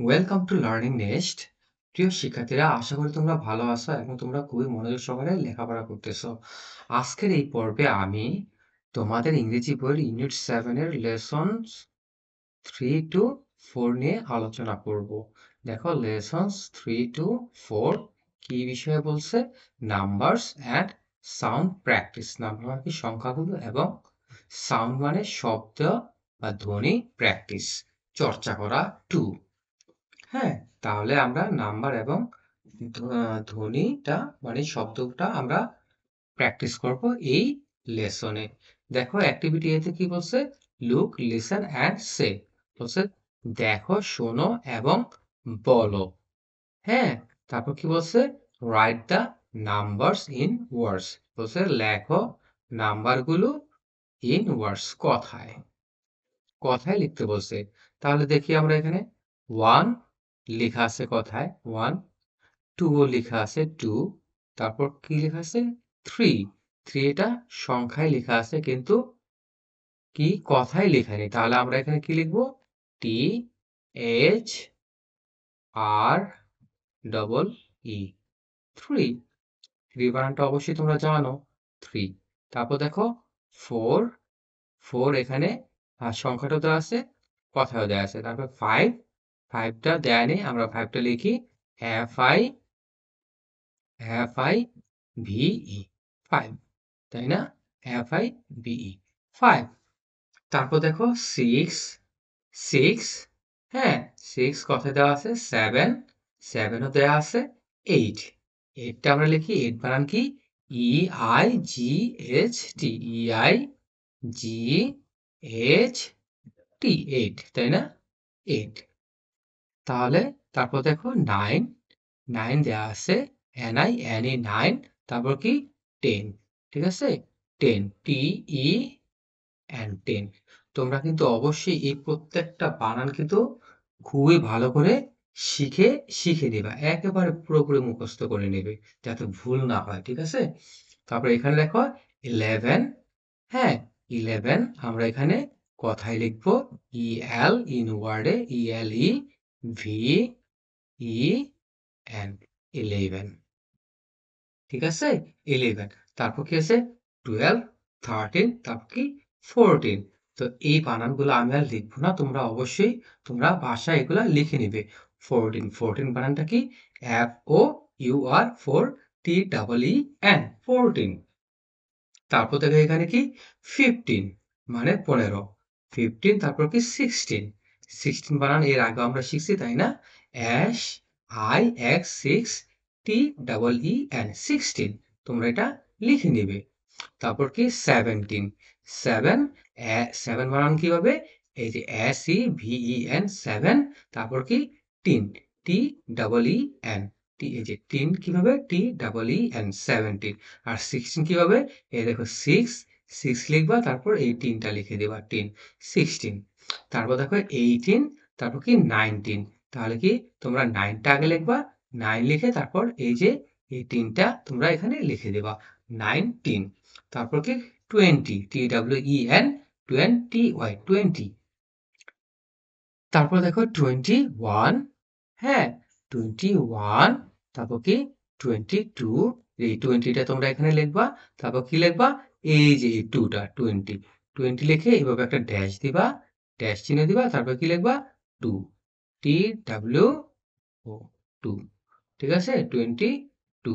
Welcome to learning nest. প্রিয় শিক্ষার্থীরা, আশা করি তোমরা ভালো আছো এবং তোমরা খুবই মনোযোগ সহকারে লেখাপড়া করতেছো। আজকের এই পর্বে আমি তোমাদের ইংরেজি বইয়ের ইউনিট 7 এর লেসনস 3 টু 4 নিয়ে আলোচনা করব। দেখো, লেসনস 3 টু 4 কি বিষয়ে বলছে? Numbers and sound practice. Number মানে কি? সংখ্যাগুলো, এবং সাউন্ড মানে শব্দ বা ধ্বনি, প্র্যাকটিস চর্চা করা 2। হ্যাঁ, তাহলে আমরা নাম্বার এবং ধ্বনিটা মানে শব্দটা আমরা প্র্যাকটিস করব এই লেসনে। দেখো, অ্যাক্টিভিটি এতে কি বলছে? লুক, লিসেন অ্যান্ড সে। বলছে দেখো, শোনো এবং বলো। হ্যাঁ, তারপর কি বলছে? Write the numbers in words. বলছে লেখো নাম্বারগুলো ইন ওয়ার্ডস, কথায় কথায় লিখতে বলছে। তাহলে দেখি আমরা এখানে 1 লেখা আছে কথায় 1, 2 ও লেখা আছে 2, তারপর কি লেখা আছে 3, 3 এটা সংখ্যায় লেখা আছে কিন্তু কি কথায় লেখা নেই। তাহলে আমরা এখানে কি লিখবো? T H R double E, 3। 3 বানানটা অবশ্যই তোমরা জানো, 3। তারপর দেখো 4, 4 এখানে সংখ্যাটা দেওয়া আছে, কথাও দেওয়া আছে। তারপর 5, 5টা দেয়া নেই, আমরা 5টা লিখি এফ আই ভিই, 5, তাই না? F I ভিই, 5। তারপর দেখো 6, 6, হ্যাঁ, 6 কথায় দেওয়া আছে 7, 7ও দেওয়া আছে 8, 8টা আমরা লিখি 8 বানান কি? E I G H T, E I G H T, 8, তাই না? 8। তাহলে তারপর দেখো 9, 9 দেওয়া আছে এন আই এন ই, 9, তারপর কি 10, ঠিক আছে? 10, টি ই এন, 10। তোমরা কিন্তু অবশ্যই এই প্রত্যেকটা বানান কিন্তু খুবই ভালো করে শিখে শিখে নিবা, একেবারে পুরোপুরি মুখস্থ করে নেবে যাতে ভুল না হয়, ঠিক আছে? তারপর এখানে দেখো 11, হ্যাঁ, 11 আমরা এখানে কথায় লিখবো ই এল, ইন ওয়ার্ডে ই এল ই ভি ই এন, 11, ঠিক আছে? 11। তারপর কি আছে? 12, 13, তারপর কি 14। তো এই বানানগুলো আমি আর লিখবো না, তোমরা অবশ্যই তোমরা বাসায় এগুলা লিখে নিবে। 14, 14 বানানটা কি? F O U R, 4 T double E N, 14। তারপর দেখো এখানে কি 15 মানে 15, 15, তারপর কি 16, 16 বানান এর আগে আমরা শিখছি, তাই না? S I x 6 T double E N, 16। তোমরা এটা লিখে নিবে। তারপর কি 17, 7, 7 বানান কি হবে? এই যে S E V E N, 7, তারপর কি teen, T double E N, T, এই যে টিন কিভাবে? টি ডাবল ই এন, 17। আর 16 কিভাবে? এই দেখো 6, 6 লিখবা, তারপর এই টিনটা লিখে দিবা, টিন, 16। তারপর দেখো 18, তারপর কি 19। তাহলে কি তোমরা 9টা আগে লিখবা, 9 লিখে তারপর এই যে এই টিনটা তোমরা এখানে লিখে দিবা, 19। তারপর কি 20, T W E N, 20 Y, 20। তারপর দেখো 21, হ্যাঁ, 21, তারপর কি 22, এই 20টা তোমরা এখানে লিখবা। তারপর কি লিখবা? এই যে এই 2টা 20, 20 লিখে এভাবে একটা ড্যাশ দিবা, ড্যাশ চিহ্ন দিবা, তারপর কি লিখবা? 2, টি ডাব্লিউ ও, 2, ঠিক আছে? 22।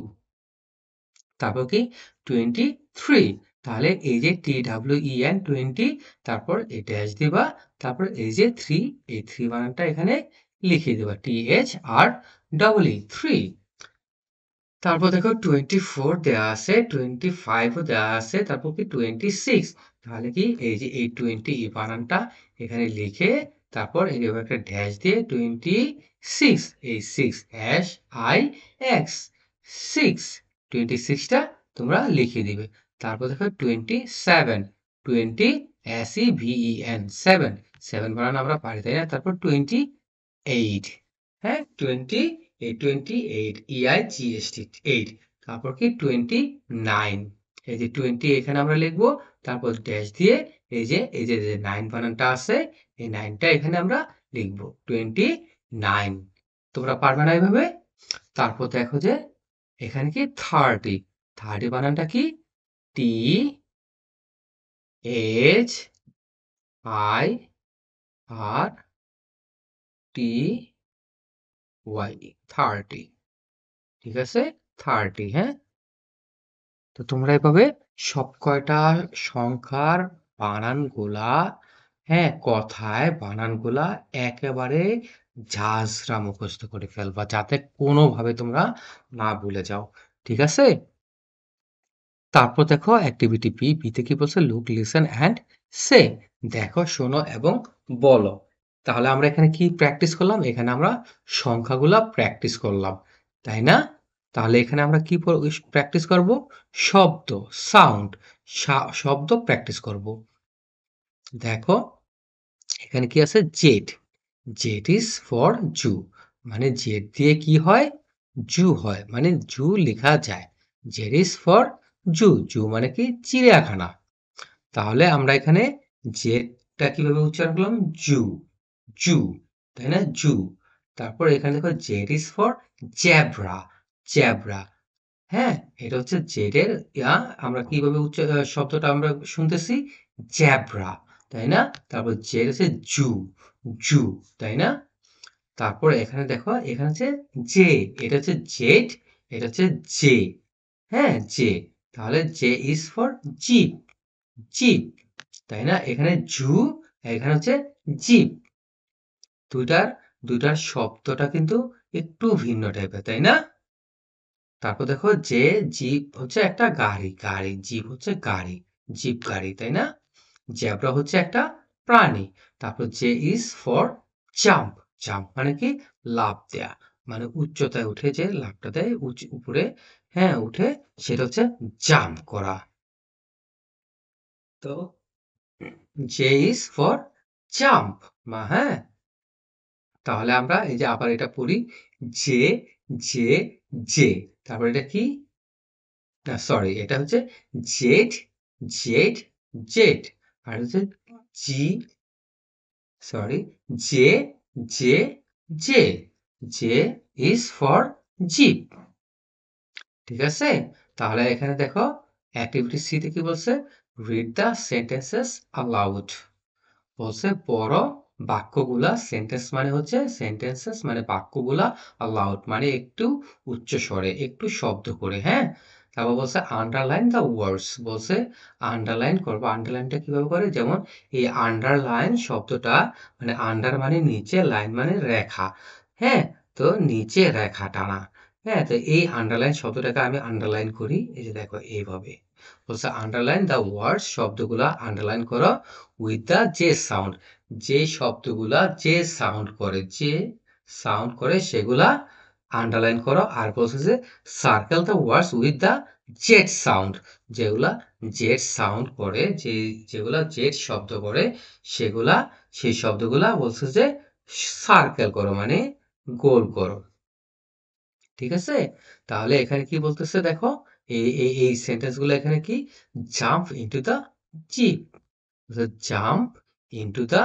তারপর কি 23। তাহলে এই যে টি ডাব্লিউ ই এন, 20, তারপর এই ড্যাশ দিবা, তারপর এই যে 3, এই 3 বানানটা এখানে লিখে দিবা, T H R double E, 3। তারপর দেখো 24 দেওয়া আছে, 25 ও দেওয়া আছে, তারপর কি 26। তাহলে কি এই যে এই 20 এই বানানটা এখানে লিখে তারপর এইভাবে একটা ড্যাশ দিয়ে 26, এই 6 এস আই এক্স, 6, 26টা তোমরা লিখে দিবে। তারপর দেখো 27, 20 S E V E N, 7, 7 বানান আমরা পারি, তাই না? তারপর 28, হ্যাঁ, 20, এই 28, EIGST, 8। তারপর কি 29, এই যে 20 এখানে আমরা লিখবো, তারপর ড্যাশ দিয়ে এই যে 9 বানানটা আছে, এই 9টা এখানে আমরা লিখবো, 9 তোমরা পারবে না এভাবে? তারপর দেখো যে এখানে কি 30 30 বানানটা কি T H I R T Y 30 ঠিক আছে 30 হ্যাঁ তো তোমরা এভাবে সব কয়টা সংখ্যার বানানগুলা হ্যাঁ কথায় বানানগুলা একেবারে ঝাঁঝরা মুখস্থ করে ফেলবা যাতে কোনোভাবে তোমরা না ভুলে যাও ঠিক আছে তারপর দেখো অ্যাক্টিভিটি বি বিতে কি বলছে লুক লিসেন অ্যান্ড সে দেখো শোনো এবং বলো তাহলে আমরা এখানে কি প্র্যাকটিস করলাম এখানে আমরা সংখ্যাগুলা প্র্যাকটিস করলাম তাই না তাহলে এখানে আমরা কি প্র্যাকটিস করব শব্দ সাউন্ড শব্দ প্র্যাকটিস করব দেখো এখানে কি আছে জেড জেড ইজ ফর জু মানে জেড দিয়ে কি হয় জু হয় মানে জু লেখা যায় জেড ইজ ফর জু জু মানে কি চিড়িয়াখানা তাহলে আমরা এখানে জেডটা কিভাবে উচ্চারণ করলাম জু জু তাই না জু তারপর এখানে দেখো Z is for Jabra Jabra হ্যাঁ এটা হচ্ছে জেড এর আমরা কিভাবে শব্দটা আমরা শুনতেছি জ্যাব্রা তাই না তারপর জেড হচ্ছে জু জু তাই না তারপর এখানে দেখো এখানে হচ্ছে জে এটা হচ্ছে জেড এটা হচ্ছে জে হ্যাঁ জে তাহলে J is for jeep jeep তাই না এখানে জু এখানে হচ্ছে জিপ দুইটার দুইটার শব্দটা কিন্তু একটু ভিন্ন টাইপের তাই না তারপর দেখো যে জিপ হচ্ছে একটা গাড়ি গাড়ি জিপ হচ্ছে গাড়ি জিপ গাড়ি তাই না জেব্রা হচ্ছে একটা প্রাণী তারপর J is for jump jump মানে কি লাফ দেয়া মানে উচ্চতায় উঠে যে লাফটা দেয় উপরে হ্যাঁ উঠে সেটা হচ্ছে জাম্প করা তো জে ইজ ফর জাম্প হ্যাঁ তাহলে আমরা এই যে আবার এটা পড়ি জে জে জে তারপর এটা কি না সরি এটা হচ্ছে জেড জেড জেড আর হচ্ছে G sorry J J J J is for zip ঠিক আছে তাহলে এখানে দেখো অ্যাক্টিভিটি সি তে কি বলছে রিড দ্য সেন্টেন্সেস অ্যালাউড বলছে পড়ো বাক্যগুলা সেন্টেন্স মানে হচ্ছে সেন্টেন্সেস মানে বাক্যগুলা লাউড মানে একটু উচ্চ স্বরে একটু শব্দ করে হ্যাঁ তারপর বলছে আন্ডারলাইন দ্য ওয়ার্ডস বলছে আন্ডারলাইন করবো আন্ডারলাইনটা কিভাবে করে যেমন এই আন্ডারলাইন শব্দটা মানে আন্ডার মানে নিচে লাইন মানে রেখা হ্যাঁ তো নিচে রেখা টানা হ্যাঁ তো এই আন্ডারলাইন শব্দটাকে আমি আন্ডারলাইন করি এই যে দেখো এইভাবে বলছে আন্ডারলাইন দ্য ওয়ার্ডস শব্দগুলা আন্ডারলাইন করো উইথ দ্য যে সাউন্ড যে শব্দগুলা যে সাউন্ড করে যে সাউন্ড করে সেগুলা আন্ডারলাইন করো আর বলছে যে circle the words with the Z sound যেগুলা জেড সাউন্ড করে যে যেগুলা জেড শব্দ করে সেগুলা সেই শব্দগুলা বলছে যে সার্কেল করো মানে গোল করো ঠিক আছে তাহলে এখানে কি বলতেছে দেখো এই সেন্টেন্স গুলো এখানে কি jump into the jeep jump into the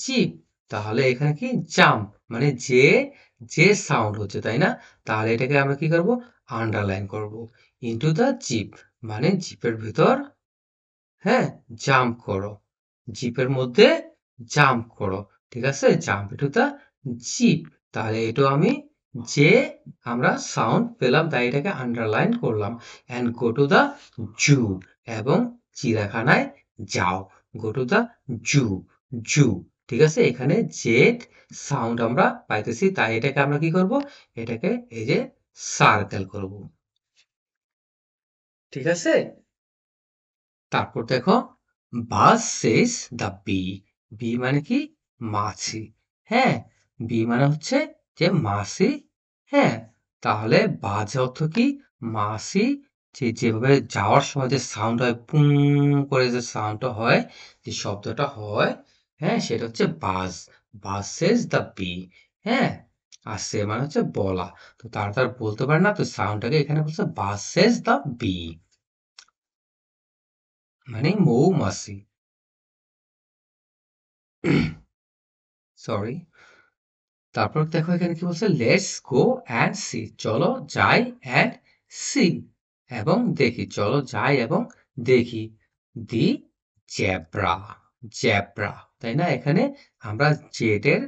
jeep তাহলে এখানে কি জাম্প মানে যে যে সাউন্ড হচ্ছে তাই না তাহলে এটাকে আমরা কি করব আন্ডারলাইন করব ইনটু দ্য জিপ মানে জিপের ভিতর হ্যাঁ জাম্প করো জিপের মধ্যে জাম্প করো ঠিক আছে জাম্প ইনটু দ্য জিপ তাহলে এটাও আমি যে আমরা সাউন্ড পেলাম তাই এটাকে আন্ডারলাইন করলাম and go to the zoo এবং চিড়িয়াখানায় যাও গো টু দ্য জু জু ঠিক আছে এখানে জেড সাউন্ড আমরা পাইতেছি তাই এটাকে আমরা কি করব এটাকে এই যে সার্কেল করব ঠিক আছে তারপর দেখো বাস সেজ দ্য বি বি মানে কি মাছি হ্যাঁ বি মানে হচ্ছে যে মাছি হ্যাঁ তাহলে বাজে অর্থ কি মাছি যে যেভাবে যাওয়ার সময় যে সাউন্ড হয় পুং করে যে সাউন্ডটা হয় যে শব্দটা হয় হ্যাঁ সেটা হচ্ছে বাজ বাস সেজ দ্য বি হ্যাঁ আর সে মানে হচ্ছে বলা তো তার বলতে পারে না তো সাউন্ডটাকে এখানে বলছে বাস সেজ দ্য বি মানে মৌমাছি সরি তারপর দেখো এখানে কি বলছে, লেটস গো অ্যান্ড সি, চলো যাই অ্যান্ড সি, এবং দেখি, চলো যাই এবং দেখি, দি জেব্রা, জেব্রা, তাই না? এখানে আমরা জেড এর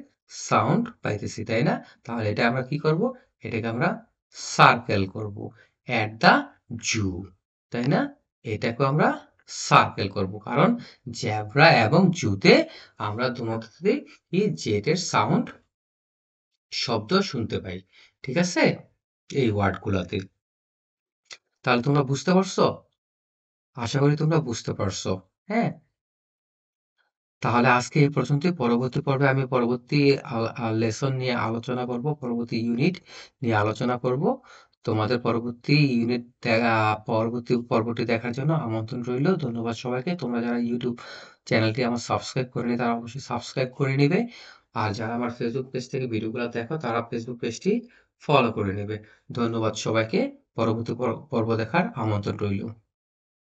সাউন্ড পাইতেছি, তাই না? তাহলে এটা আমরা কি করব, এটাকে আমরা সার্কেল করব, এট দা জু, তাই না? এটাকে আমরা সার্কেল করব, কারণ জেব্রা এবং জুতে আমরা দুটোতেই এই জেড এর সাউন্ড শব্দ শুনতে পাই, ঠিক আছে, এই ওয়ার্ডগুলোতে। তাহলে তোমরা বুঝতে পারছো? আশা করি তোমরা বুঝতে পারছো। হ্যাঁ, তাহলে আজকে এই পর্যন্তই। পরবর্তী পর্বে আমি পরবর্তী লেসন নিয়ে আলোচনা করব, পরবর্তী ইউনিট নিয়ে আলোচনা করব। তোমাদের পরবর্তী ইউনিট পরবর্তী পর্বটি দেখার জন্য আমন্ত্রণ রইল। ধন্যবাদ সবাইকে। তোমরা যারা ইউটিউব চ্যানেলটি আমার সাবস্ক্রাইব করেনি তারা অবশ্যই সাবস্ক্রাইব করে নিবে, আর যারা আমার ফেসবুক পেজ থেকে ভিডিওগুলো দেখো তারা ফেসবুক পেজটি ফলো করে নেবে। ধন্যবাদ সবাইকে। পরবর্তী পর্ব দেখার আমন্ত্রণ রইল।